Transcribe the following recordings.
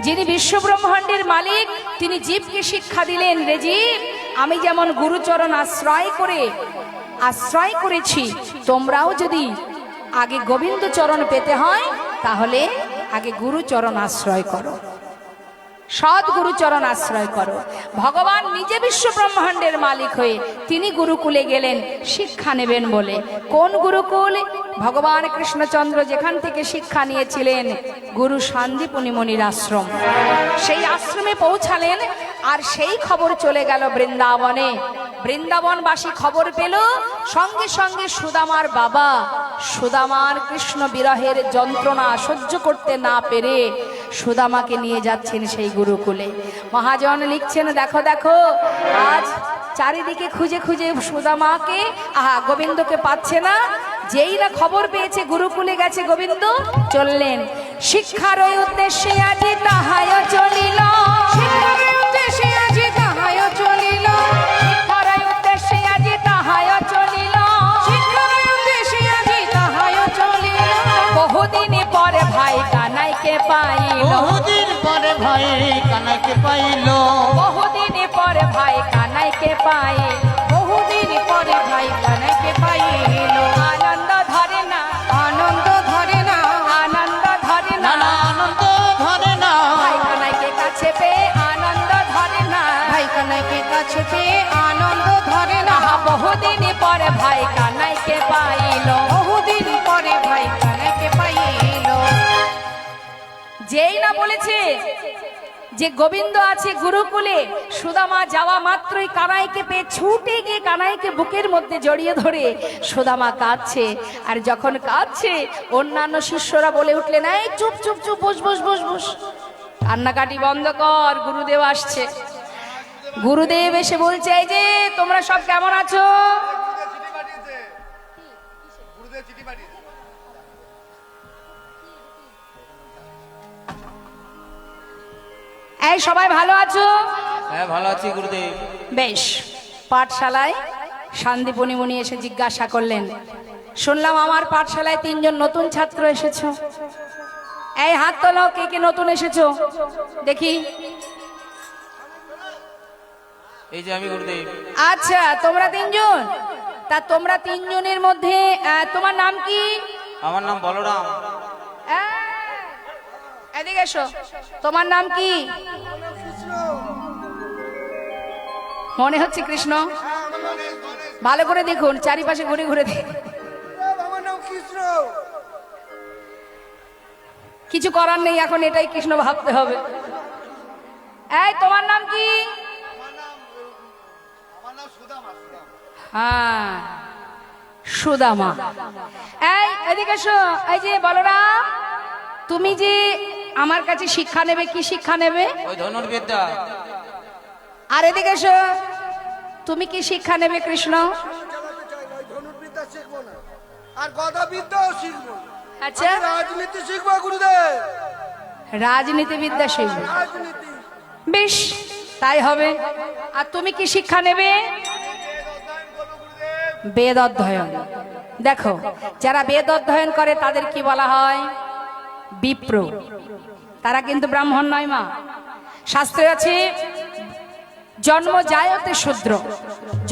যিনি বিশ্বব্রহ্মাণ্ডের মালিক তিনি জীবকে শিক্ষা দিলেন, রে জীব, আমি যেমন গুরুচরণ আশ্রয় করেছি, তোমরাও যদি আগে গোবিন্দ চরণ পেতে হয় তাহলে আগে গুরুচরণ আশ্রয় করো, সৎ গুরুচরণ আশ্রয় করো। ভগবান নিজে বিশ্ব ব্রহ্মাণ্ডের মালিক হয়ে তিনি গুরুকুলে গেলেন শিক্ষা নেবেন বলে। কোন গুরুকুল? ভগবান কৃষ্ণচন্দ্র যেখান থেকে শিক্ষা নিয়েছিলেন, গুরু সন্দীপনী মুনির আশ্রম, সেই আশ্রমে পৌঁছালেন। আর সেই খবর চলে গেল বৃন্দাবনে। বৃন্দাবনবাসী খবর পেল, সঙ্গে সঙ্গে সুদামার বাবা, সুদামার কৃষ্ণ বিরহের যন্ত্রণা সহ্য করতে না পেরে সুদামাকে নিয়ে যাচ্ছেন সেই গুরুকুলে। মহাজন লিখছেন, দেখো দেখো, আজ চারিদিকে খুঁজে খুঁজে সুদামাকে, গোবিন্দকে পাচ্ছে না। যেই না খবর পেয়েছে গুরুকুলে গেছে গোবিন্দ, চললেন শিক্ষার ওই উদ্দেশ্যে আজি তাহায় চলিল, শিক্ষার ওই উদ্দেশ্যে আজি তাহায় চলিল, শিক্ষার ওই উদ্দেশ্যে আজি তাহায় চলিল, শিক্ষার ওই উদ্দেশ্যে আজি তাহায় চলিল। বহুদিন পরে ভাই কানাইকে পাইল, বহুদিন পরে ভাই কানাইকে পাইল, বহুদিন পরে ভাই কানাইকে পাইল, বহুদিন পরে ভাই কানাইকে পাইল। আনন্দ ধরে না, আনন্দ ধরে না, আনন্দ ধরে না, আনন্দ ধরে না, ভাই কানাইকে কাছে পেয়ে আনন্দ ধরে না, ভাই কানাইকে কাছে পেয়ে আনন্দ ধরে না। বহুদিন পরে ভাই কানাইকে পাইল, বহুদিন পরে ভাই কানাইকে পাইল। যেই না বলেছে যে গোবিন্দ আছে গুরুকুলে, সুদামা যাওয়া মাত্রই কানাইকে পেয়ে ছুটে গিয়ে কানাইকে বুকের মধ্যে জড়িয়ে ধরে সুদামা কাঁদছে। আর যখন কাঁদছে অন্যান্য শিষ্যরা বলে উঠলেন, এই চুপ চুপ চুপ, বস বস বস বস, কান্নাকাটি বন্ধ কর, গুরুদেব আসছে। গুরুদেব এসে বলছে, এই যে তোমরা সব কেমন আছো? এই সবাই ভালো আছো? হ্যাঁ ভালো আছি গুরুদেব। বেশ। পাঠশালায় সন্দীপনী মুনি এসে জিজ্ঞাসা করলেন, শুনলাম আমার পাঠশালায় 3 জন নতুন ছাত্র এসেছো, এই হাত তোলো, কে কে নতুন এসেছো দেখি। এই যে আমি গুরুদেব। আচ্ছা, তোমরা 3 জন। তা তোমরা 3 জনের মধ্যে তোমার নাম কি? আমার নাম বলরাম। এদিকে এসো, তোমার নাম কি? মনে হচ্ছে কৃষ্ণ। ভালো করে দেখুন, চারিপাশে ঘুরে ঘুরে দেখুন। কিছু করার নেই, এখন এটাই কৃষ্ণ ভাবতে হবে। এই তোমার নাম কি? হ্যাঁ, সুদামা। এই এদিকে এসো। এই যে বলরাম, তুমি যে আমার কাছে শিক্ষা নেবে, কি শিক্ষা নেবে? ওই ধনুর্বিদ্যা। আর এদিকে এসো, তুমি কি শিক্ষা নেবে কৃষ্ণ? ধনুর্বিদ্যা শিখবো না, আর গদাবিদ্যাও শিখবো। আচ্ছা, রাজনীতি শিখবো গুরুদেব, রাজনীতিবিদ্যা শিখবে। রাজনীতি। বেশ, তাই হবে। আর তুমি কি শিক্ষা নেবে? বেদ অধ্যয়ন। দেখো, যারা বেদ অধ্যয়ন করে তাদের কি বলা হয়? বিপ্র। তারা কিন্তু ব্রাহ্মণ নয় মা। শাস্ত্রে আছে, জন্ম জায়তে শূদ্র,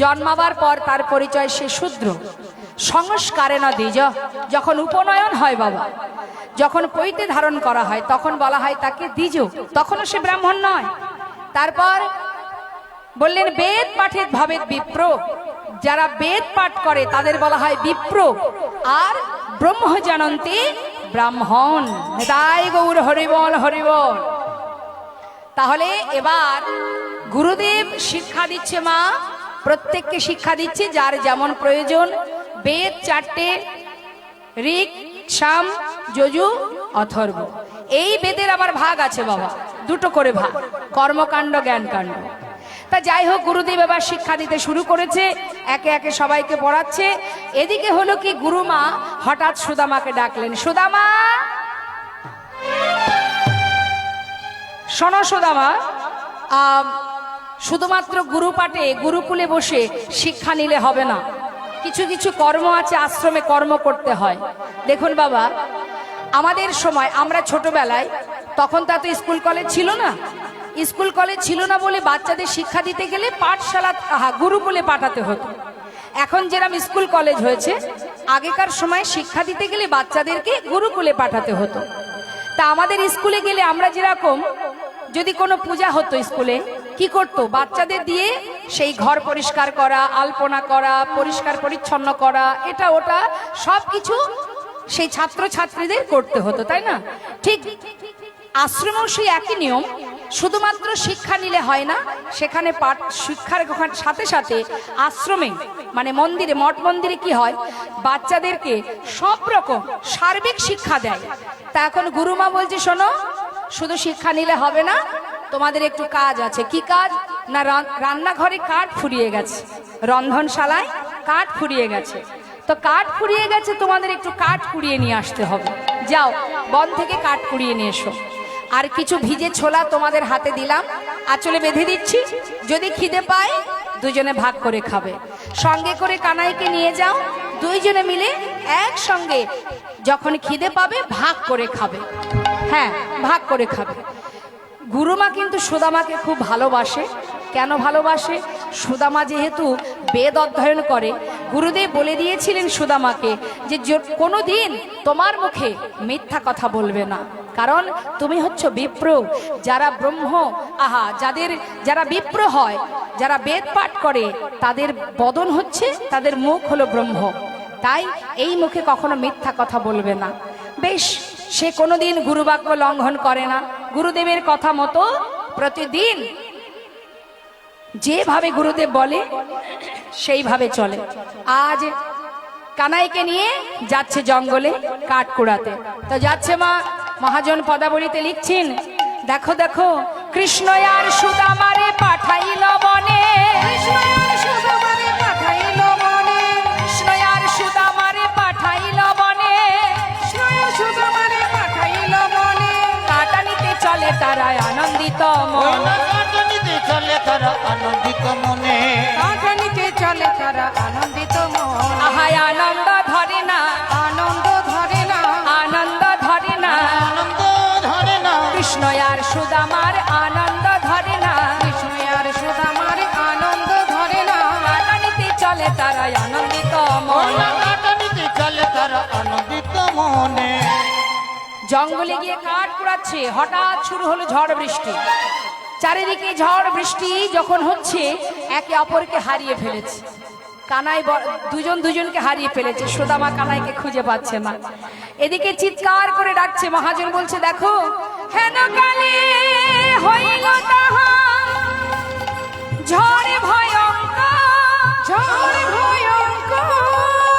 জন্মাবার পর তার পরিচয় সে শূদ্র। সংস্কারে না দ্বিজ, যখন উপনয়ন হয় বাবা, যখন পৈতে ধারণ করা হয় তখন বলা হয় তাকে দ্বিজ, তখনও সে ব্রাহ্মণ নয়। তারপর বললেন বেদ পাঠের ভাবেদ বিপ্র, যারা বেদ পাঠ করে তাদের বলা হয় বিপ্র। আর ব্রহ্ম জানন্তি ব্রাহ্মণ। তাই গৌর হরিবল হরিবল। তাহলে এবার গুরুদেব শিক্ষা দিচ্ছে মা, প্রত্যেককে শিক্ষা দিচ্ছে যার যেমন প্রয়োজন। বেদ 4টে, ঋক, সাম, যজু, অথর্ব। এই বেদের আবার ভাগ আছে বাবা, 2টো করে ভাগ, কর্মকাণ্ড, জ্ঞানকাণ্ড। তা যাই হোক, গুরুদেব এবার শিক্ষা দিতে শুরু করেছে, একে একে সবাইকে পড়াচ্ছে। এদিকে হলো কি, গুরুমা হঠাৎ সুদামাকে ডাকলেন, সুদামা শোনো সুদামা, শুধুমাত্র গুরুপাঠে গুরুকুলে বসে শিক্ষা নিলে হবে না, কিছু কিছু কর্ম আছে, আশ্রমে কর্ম করতে হয়। দেখুন বাবা, আমাদের সময় আমরা ছোটবেলায়, তখন তা তো স্কুল কলেজ ছিল না, স্কুল কলেজ ছিল না বলে বাচ্চাদের শিক্ষা দিতে গেলে পাঠশালা গুরুকুলে পাঠাতে হতো। এখন যেরকম স্কুল কলেজ হয়েছে, আগেকার সময় শিক্ষা দিতে গেলে বাচ্চাদেরকে গুরুকুলে পাঠাতে হতো। তা আমাদের স্কুলে গেলে আমরা যেরকম, যদি কোনো পূজা হতো স্কুলে, কি করতো, বাচ্চাদের দিয়ে সেই ঘর পরিষ্কার করা, আলপনা করা, পরিষ্কার পরিচ্ছন্ন করা, এটা ওটা সব কিছু সেই ছাত্রছাত্রীদের করতে হতো, তাই না? ঠিক আশ্রমেও সেই একই নিয়ম, শুধুমাত্র শিক্ষা নিলে হয় না, সেখানে পাঠ শিক্ষার সাথে সাথে আশ্রমে মানে মন্দিরে, মঠ মন্দিরে কি হয়, বাচ্চাদেরকে সব রকম সার্বিক শিক্ষা দেয়। তা এখন গুরুমা বলছে, শোনো, শুধু শিক্ষা নিলে হবে না, তোমাদের একটু কাজ আছে। কি কাজ না, রান্নাঘরে কাঠ ফুরিয়ে গেছে, রন্ধনশালায় কাঠ ফুরিয়ে গেছে, তো কাঠ ফুরিয়ে গেছে, তোমাদের একটু কাঠ কুড়িয়ে নিয়ে আসতে হবে। যাও, বন থেকে কাঠ কুড়িয়ে নিয়ে এসো। আর কিছু ভিজে ছোলা তোমাদের হাতে দিলাম, আঁচলে বেঁধে দিচ্ছি, যদি খিদে পায় দুজনে ভাগ করে খাবে। সঙ্গে করে কানাইকে নিয়ে যাও, দুইজনে মিলে একসঙ্গে যখন খিদে পাবে ভাগ করে খাবে। হ্যাঁ, ভাগ করে খাবে। গুরুমা কিন্তু সুদামাকে খুব ভালোবাসে। কেন ভালোবাসে? সুদামা যেহেতু বেদ অধ্যয়ন করে, গুরুদেব বলে দিয়েছিলেন সুদামাকে যে কোনো দিন তোমার মুখে মিথ্যা কথা বলবে না, কারণ তুমি হচ্ছ বিপ্র। যারা ব্রহ্ম যারা বিপ্র হয়, যারা বেদ পাঠ করে, তাদের বদন হচ্ছে, তাদের মুখ হলো ব্রহ্ম, তাই এই মুখে কখনো মিথ্যা কথা বলবে না। বেশ, সে কোনোদিন গুরুবাক্য লঙ্ঘন করে না, গুরুদেবের কথা মতো প্রতিদিন যেভাবে গুরুদেব বলে সেইভাবে চলে। আজ কানাইকে নিয়ে যাচ্ছে জঙ্গলে কাঠ কুড়াতে, তো যাচ্ছে মা মহাজন পদাবলীতে লিখছেন, দেখো দেখো কৃষ্ণ আর সুদামারে পাঠাইল বনে, কৃষ্ণ আর সুদামারে পাঠাইল বনে, কৃষ্ণ আর সুদামারে পাঠাইল বনে, কৃষ্ণ আর সুদামারে পাঠাইল বনে, কাটানিতে চলে তারা আনন্দিত মনে, কাটানিতে চলে তারা আনন্দিত মনে, কাটানিতে চলে তারা আনন্দিত মনে। আহায় আনন্দ ধরে না, আনন্দ ধরে না, আনন্দ ধরে না, আনন্দ ধরে না, কৃষ্ণ আর সুদামার আনন্দ ধরে না, কৃষ্ণ আর সুদামার আনন্দ ধরে না, কাটানিতে চলে তারা আনন্দিত মনে। কাটানিতে চলে তারা আনন্দিত মনে। জঙ্গলে গিয়ে কাঠ কুড়াচ্ছে, হঠাৎ শুরু হলো ঝড় বৃষ্টি। চারিদিকে ঝড় বৃষ্টি যখন হচ্ছে, একে অপরকে হারিয়ে ফেলেছে। কানাই দুজনকে হারিয়ে ফেলেছে, সুদামা কানাইকে খুঁজে পাচ্ছে না। এদিকে চিৎকার করে ডাকছে, মহাজন বলছে, দেখো হেন কালে হইল তাহা ঝড় ভয়ঙ্কর, ঝড় ভয়ঙ্কর,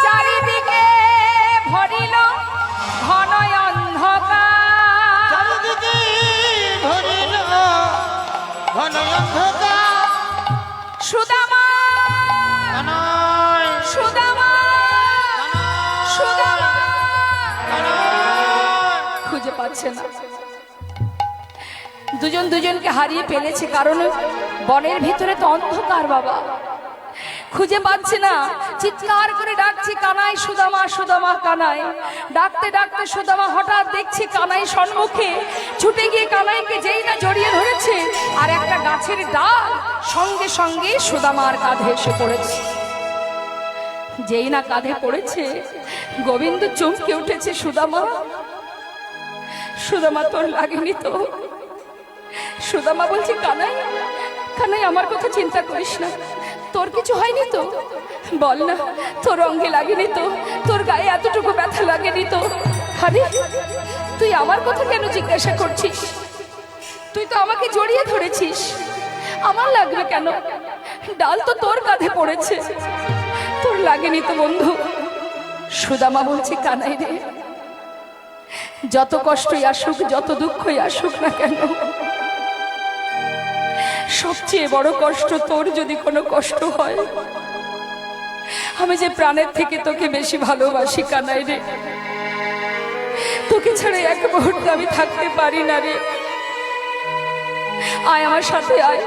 চারিদিকে ভরিল ঘন অন্ধকার, চারিদিকে ভরিল ঘন অন্ধকার, সুদামা কানাই, সুদামা সুদামা কানাই, খুঁজে পাচ্ছে না। দুজনকে হারিয়ে ফেলেছে, কারণ বনের ভিতরে তো অন্ধকার বাবা, খুঁজে পাচ্ছে না। চিৎকার করে ডাকছে, কানাই সুদামা, সুদামা কানাই। ডাকতে ডাকতে সুদামা হঠাৎ দেখছে কানাই সম্মুখে, ছুটে গিয়ে কানাইকে যেই না জড়িয়ে ধরেছে, আর একটা গাছের ডাল সঙ্গে সঙ্গে সুদামার কাঁধে এসে পড়েছে। যেই না কাঁধে পড়েছে, গোবিন্দ চমকে উঠেছে, সুদামা, সুদামা তোর লাগেনি তো? সুদামা বলছে, কানাই, কানাই আমার কথা চিন্তা করিস না, তোর কিছু হয়নি তো? বল না, তোর অঙ্গে লাগেনি তো? তোর গায়ে এতটুকু ব্যথা লাগেনি তো? আরে তুই আমার কথা কেন জিজ্ঞাসা করছিস? তুই তো আমাকে জড়িয়ে ধরেছিস, আমার লাগবে কেন? ডাল তো তোর কাঁধে পড়েছে, তোর লাগেনি তো বন্ধু? সুদামা বলছে, কানাই রে, যত কষ্টই আসুক, যত দুঃখই আসুক না কেন, সবচেয়ে বড় কষ্ট তোর যদি কোনো কষ্ট হয়, আমি যে প্রাণের থেকে তোকে বেশি ভালোবাসি কানাই রে, তোকে ছাড়া এক মুহূর্তে আমি থাকতে পারি না রে। আয় আমার সাথে আয়,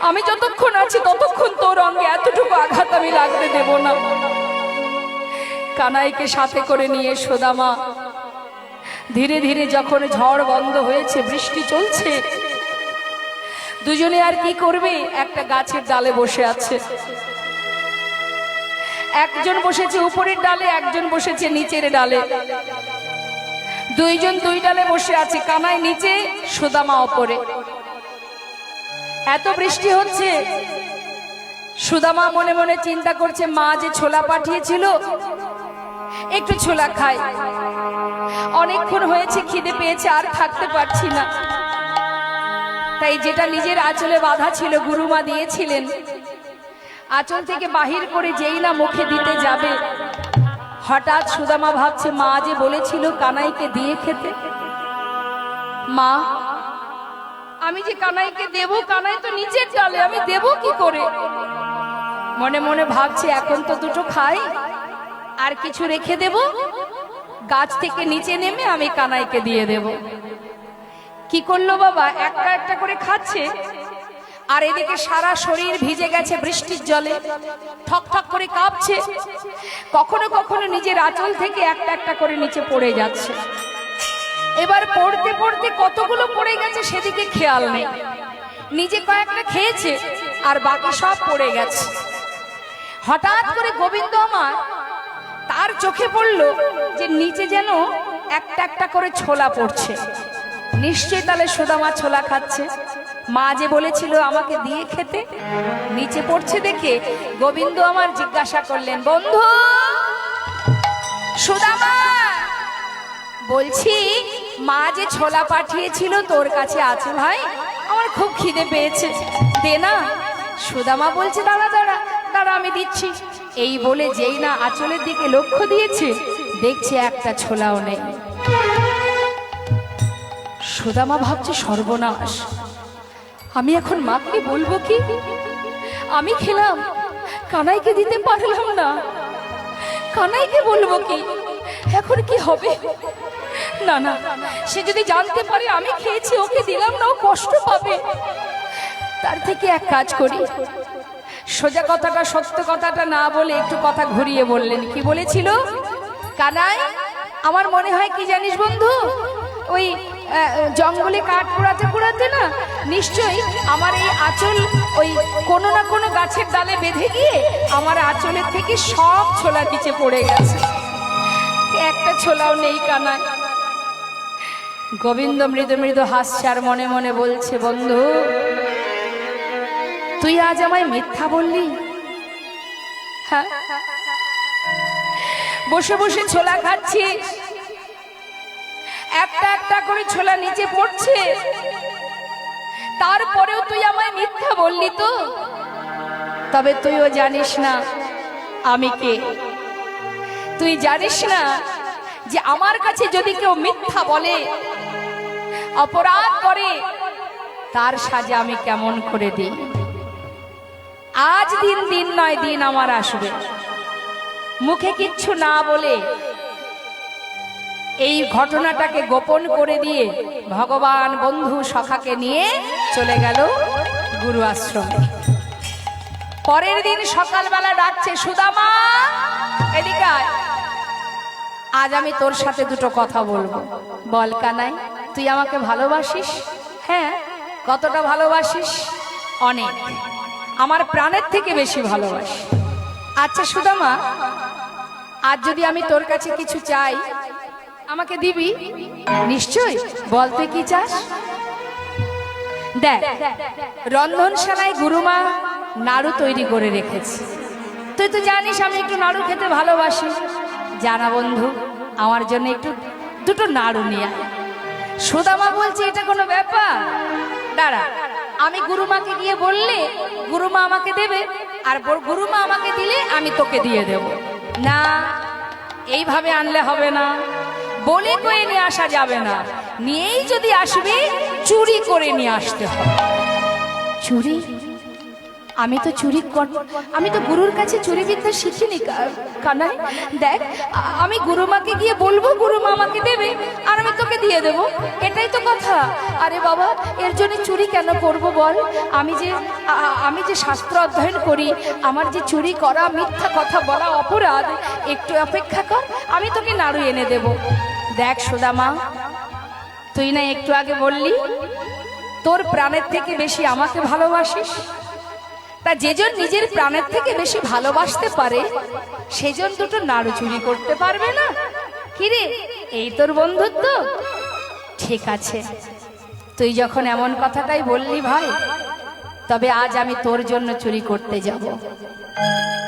আমি যতক্ষণ আছি ততক্ষণ তোর অঙ্গে এতটুকু আঘাত আমি লাগতে দেব না। কানাইকে সাথে করে নিয়ে সুদামা ধীরে ধীরে যখন ঝড় বন্ধ হয়েছে, বৃষ্টি চলছে, দুজনে আর কি করবে, একটা গাছের ডালে বসে আছে। একজন বসেছে উপরের ডালে, একজন বসেছে নিচের ডালে। দুইজন দুই ডালে বসে আছে, কানাই নিচে, সুদামা ওপরে। এত বৃষ্টি হচ্ছে, সুদামা মনে মনে চিন্তা করছে, মা যে ছোলা পাঠিয়েছিল, একটু ছোলা খাই, অনেকক্ষণ হয়েছে, খিদে পেয়েছে, আর থাকতে পারছি না। তাই যেটা নিজের আঁচলে বাঁধা ছিল, গুরুমা দিয়েছিলেন, আঁচল থেকে বাহির করে যেই না মুখে দিতে যাবে, হঠাৎ সুদামা ভাবছে, মা যে বলেছিল কানাইকে দিয়ে খেতে, মা আমি যে কানাইকে দেব, কানাই তো নিচের ডালে, আমি দেব কি করে? মনে মনে ভাবছে, এখন তো দুটো খাই, আর কিছু রেখে দেব, গাছ থেকে নিচে নেমে আমি কানাইকে দিয়ে দেব। কি করলো বাবা, একটা একটা করে খাচ্ছে, আর এদিকে সারা শরীর ভিজে গেছে বৃষ্টির জলে, ঠক ঠক করে কাঁপছে, কখনো কখনো নিজের আঁচল থেকে একটা একটা করে নিচে পড়ে যাচ্ছে। এবার পড়তে পড়তে কতগুলো পড়ে গেছে সেদিকে খেয়াল নেই, নিজে কয়েকটা খেয়েছে আর বাকি সব পড়ে গেছে। হঠাৎ করে গোবিন্দ আমার, তার চোখে পড়লো যে নিচে যেন একটা একটা করে ছোলা পড়ছে। নিশ্চয়ই তাহলে সুদামা ছোলা খাচ্ছে, মা যে বলেছিল আমাকে দিয়ে খেতে। নিচে পড়ছে দেখে গোবিন্দ আমার জিজ্ঞাসা করলেন, বন্ধু সুদামা, বলছি মা যে ছোলা পাঠিয়েছিল তোর কাছে আছে ভাই? আমার খুব খিদে পেয়েছে, দে না। সুদামা বলছে, দাঁড়া দাঁড়া দাঁড়া, আমি দিচ্ছি। এই বলে যেই না আঁচলের দিকে লক্ষ্য দিয়েছে, দেখছে একটা ছোলাও নেই। সুদামা ভাবছে, সর্বনাশ, আমি এখন মাকে বলবো কি? আমি খেলাম, কানাইকে দিতে পারলাম না, কানাইকে বলবো কি? এখন কি হবে? না না, সে যদি জানতে পারে আমি খেয়েছি, ওকে দিলাম না, ও কষ্ট পাবে। তার থেকে এক কাজ করি, সোজা কথাটা, সত্য কথাটা না বলে একটু কথা ঘুরিয়ে বললেন। কি বলেছিল? কানাই, আমার মনে হয় কি জানিস বন্ধু, ওই জঙ্গলে কাঠ কুড়াতে কুড়াতে না নিশ্চয়ই আমার এই আঁচল ওই কোনো না কোনো গাছের ডালে বেঁধে গিয়ে আমার আঁচলের থেকে সব ছোলা নিচে পড়ে গেছে, একটা ছোলাও নেই কানাই। গোবিন্দ মৃদু মৃদু হাসছে আর মনে মনে বলছে, বন্ধু তুই আজ আমায় মিথ্যা বললি? হ্যাঁ, বসে বসে ছোলা খাচ্ছিস, একটা একটা করে ছোলা নিচে পড়ছে, তারপরেও তুই আমায় মিথ্যা বললি তো? তবে তুইও জানিস না আমি কে, তুই জানিস না যে আমার কাছে যদি কেউ মিথ্যা বলে, অপরাধ করে, তার সাজা আমি কেমন করে দিই। আজ দিন দিন নয় দিন আমার আসবে, মুখে কিচ্ছু না বলে এই ঘটনাটাকে গোপন করে দিয়ে ভগবান বন্ধু সখাকে নিয়ে চলে গেল গুরু আশ্রমে। পরের দিন সকালবেলা ডাকছে, সুদামা এদিকে আয়, আজ আমি তোর সাথে দুটো কথা বলবো। বল কানাই, তুই আমাকে ভালোবাসিস? হ্যাঁ। কতটা ভালোবাসিস? অনেক, আমার প্রাণের থেকে বেশি ভালোবাসি। আচ্ছা সুদামা, আজ যদি আমি তোর কাছে কিছু চাই আমাকে দিবি? নিশ্চয়, বল তুই কি চাস? দেখ, রন্ধনশালায় গুরুমা নাড়ু তৈরি করে রেখেছে, তুই তো জানিস আমি একটু নাড়ু খেতে ভালোবাসি। জানা বন্ধু, আমার জন্য একটু দুটো নাড়ু নিয়ে আয়। সুদামা বলছে, এটা কোনো ব্যাপার? দাঁড়া, আমি গুরুমাকে গিয়ে বললে গুরুমা আমাকে দেবে, আর গুরুমা আমাকে দিলে আমি তোকে দিয়ে দেব। না, এইভাবে আনলে হবে না, বলে কয়ে নিয়ে আসা যাবে না, নিয়েই যদি আসবে চুরি করে নিয়ে আসতে হবে। চুরি? আমি তো চুরি আমি তো গুরুর কাছে চুরি বিদ্যা শিখিনি কানাই। দেখ, আমি গুরুমাকে গিয়ে বলবো, গুরুমা আমাকে দেবে আর আমি তোকে দিয়ে দেব, এটাই তো কথা। আরে বাবা, এর জন্য চুরি কেন করব বল? আমি যে শাস্ত্র অধ্যয়ন করি, আমার যে চুরি করা, মিথ্যা কথা বলা অপরাধ। একটু অপেক্ষা কর, আমি তোকে নাড়ু এনে দেব। দেখ সুদামা, তুই না একটু আগে বললি তোর প্রাণের থেকে বেশি আমাকে ভালোবাসিস। তা যেজন নিজের প্রাণের থেকে বেশি ভালোবাসতে পারে সেজন দুটো নাড়ু চুরি করতে পারবে না? কিরে, এই তোর বন্ধুত্ব? ঠিক আছে, তুই যখন এমন কথাটাই বললি ভাই, তবে আজ আমি তোর জন্য চুরি করতে যাব।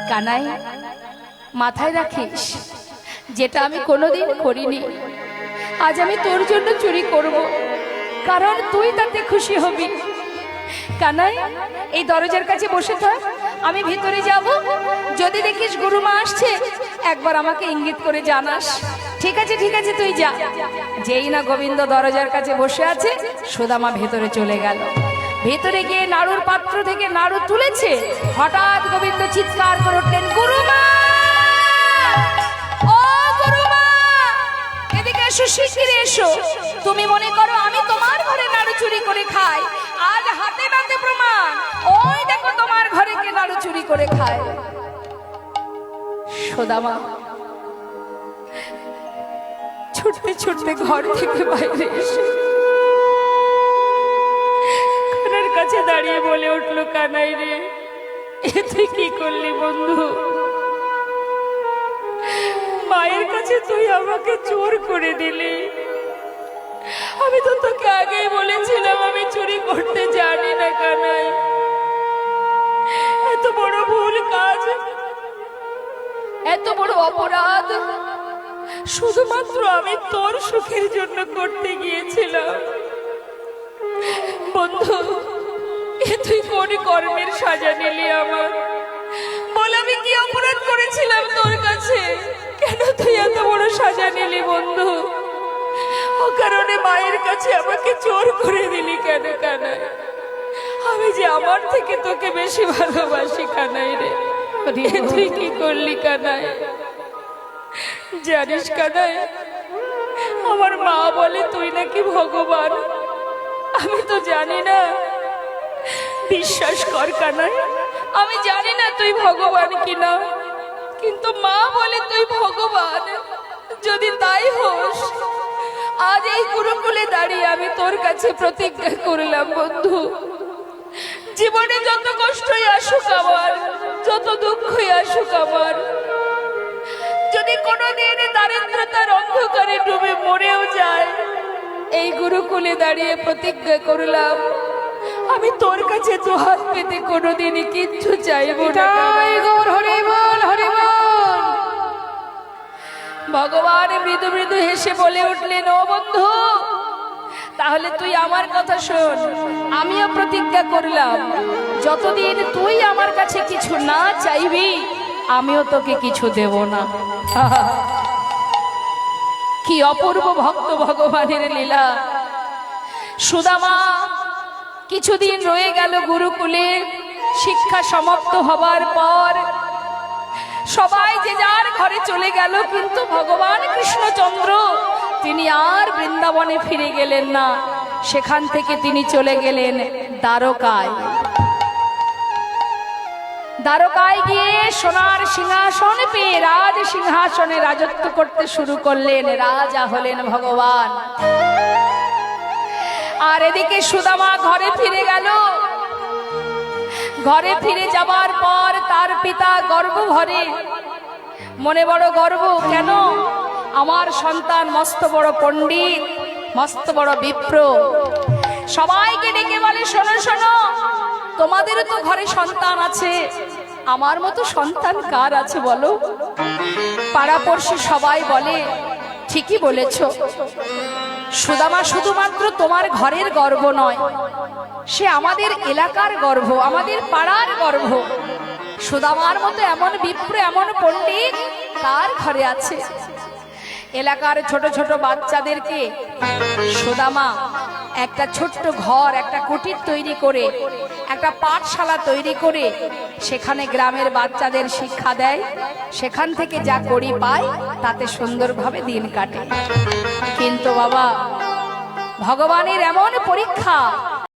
কানাই, মাথায় রাখিস, যেটা আমি কোনোদিন করিনি, আজ আমি তোর জন্য চুরি করব, কারণ তুই তাতে খুশি হবি। কানাই, এই দরজার কাছে বসে থাক, আমি ভিতরে যাব। যদি দেখিস গুরুমা আসছে, একবার আমাকে ইঙ্গিত করে জানাস। ঠিক আছে, ঠিক আছে, তুই যা। যেই না গোবিন্দ দরজার কাছে বসে আছে, সুদামা ভেতরে চলে গেল। ভেতরে গিয়ে নাড়ুর পাত্র থেকে নাড়ু তুলেছে, হঠাৎ গোবিন্দ চিৎকার করে উঠলেন, গুরুমা, ও গুরুমা, এদিকে এসো, শিগগিরি এসো। তুমি মনে করো আমি তোমার ঘরে নাড়ু চুরি করে খাই? আজ হাতে নাতে প্রমাণ, ওই দেখো তোমার ঘরে কে নাড়ু চুরি করে খায়। সুদামা ছুটতে ছুটতে ঘর থেকে বাইরে এসে কানার কাছে দাঁড়িয়ে বলে উঠলো, কানাই রে, এ তুই কি করলি বন্ধু? মায়ের কাছে তুই আমাকে চোর করে দিলি। আমি তো তোকে আগেই বলেছিলাম আমি চুরি করতে জানি না। কানাই, এত বড় ভুল কাজ, এত বড় অপরাধ শুধুমাত্র আমি তোর সুখের জন্য করতে গিয়েছিলাম। বন্ধু, এ তুই কোন কর্মের সাজা নিলি আমার? বল, আমি কি অপরাধ করেছিলাম তোর কাছে? কেন তুই এত বড় সাজা নিলি বন্ধু? ও কারণে মায়ের কাছে আমাকে চোর করে দিলি কেন? কানাই, আমি যে আমার থেকে তোকে বেশি ভালোবাসি। কানাই রে, তুই কি করলি? কানাই, জানিস কানাই, আমার মা বলে তুই নাকি ভগবান। আমি তো জানি না, বিশ্বাস কর কানাই, আমি জানি না তুই ভগবান কিনা, কিন্তু মা বলে তুই ভগবান। যদি তাই হোস, আজ এই গুরুকুলে দাঁড়িয়ে আমি তোর কাছে প্রতিজ্ঞা করলাম বন্ধু, জীবনে যত কষ্টই আসুক আমার, যত দুঃখই আসুক আমার, যদি কোনোদিন দারিদ্রতার অন্ধকারে ডুবে মরেও যায়, এই গুরুকুলে দাঁড়িয়ে প্রতিজ্ঞা করলাম আমি তোর কাছে দুহাত পেতে কোনোদিনই কিচ্ছু চাইবো না। হরি বল, হরি বল। ভগবান মৃদু মৃদু হেসে বলে উঠলেন, ও বন্ধু, তাহলে তুই আমার কথা শোন। আমিও প্রতিজ্ঞা করলাম, যতদিন তুই আমার কাছে কিছু না চাইবি, আমিও তোকে কিছু দেব না। কি অপূর্ব ভক্ত ভগবানের লীলা। সুদামা কিছুদিন রয়ে গেল গুরুকুলে। শিক্ষা সমাপ্ত হবার পর সবাই যে যার ঘরে চলে গেল, কিন্তু ভগবান কৃষ্ণচন্দ্র তিনি আর বৃন্দাবনে ফিরে গেলেন না। সেখান থেকে তিনি চলে গেলেন দ্বারকায়। দ্বারকায় গিয়ে সোনার সিংহাসন পেয়ে রাজ সিংহাসনে রাজত্ব করতে শুরু করলেন। রাজা হলেন ভগবান। আর এদিকে সুদামা ঘরে ফিরে গেল। ঘরে ফিরে যাবার পর তার পিতা গর্ব ভরে, মনে বড় গর্ব, কেন আমার সন্তান মস্ত বড় পণ্ডিত, মস্ত বড় বিপ্র। সবাইকে ডেকে বলে, শোনো শোনো, তোমাদেরও তো ঘরে সন্তান আছে, আমার মতো সন্তান কার আছে বলো? পাড়াপড়শি সবাই বলে, ঠিকই বলেছ, সুদামা শুধুমাত্র তোমার ঘরের গর্ব নয়, সে আমাদের এলাকার গর্ব, আমাদের পাড়ার গর্ব। সুদামার মতো এমন বিপ্র, এমন পণ্ডিত তার ঘরে আছে। এলাকার ছোট ছোট বাচ্চাদেরকে সুদামা একটা ছোট্ট ঘর, একটা কুটির তৈরি করে, একটা পাঠশালা তৈরি করে সেখানে গ্রামের বাচ্চাদের শিক্ষা দেয়। সেখান থেকে যা করি পায় তাতে সুন্দরভাবে দিন কাটে। কিন্তু বাবা, ভগবানের এমন পরীক্ষা,